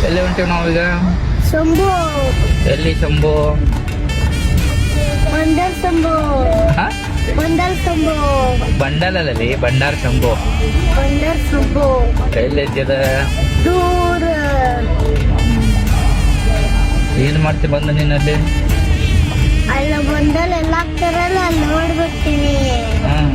ಎಲ್ಲಿ ಹೊಂಟೀವಿ ನಾವೀಗ? ಶಂಭು ಎಲ್ಲಿ ಶಂಭು? ಬಂಡಲ್ ಶಂಭು ಹಾ? ಬಂಡಲ್ ಶಂಭು ಬಂಡಲಲ್ಲಿ ಬಂಡಾರ ಶಂಭು. ಬಂಡಲ್ ಶಂಭು ಎಲ್ಲಿ ಇದ್ಯದ? ದೂರ ಏನ್ ಮಾಡ್ತಿ ಬಂದ ನೀನಲ್ಲಿ? ಅಲ್ಲ ಬಂಡಲ್ ಎಲ್ಲ ಆಗ್ತಾರಲ್ಲ ಅಲ್ಲಿ ನೋಡ್ಬಿಡ್ತೀನಿ. ಹ್ಮ್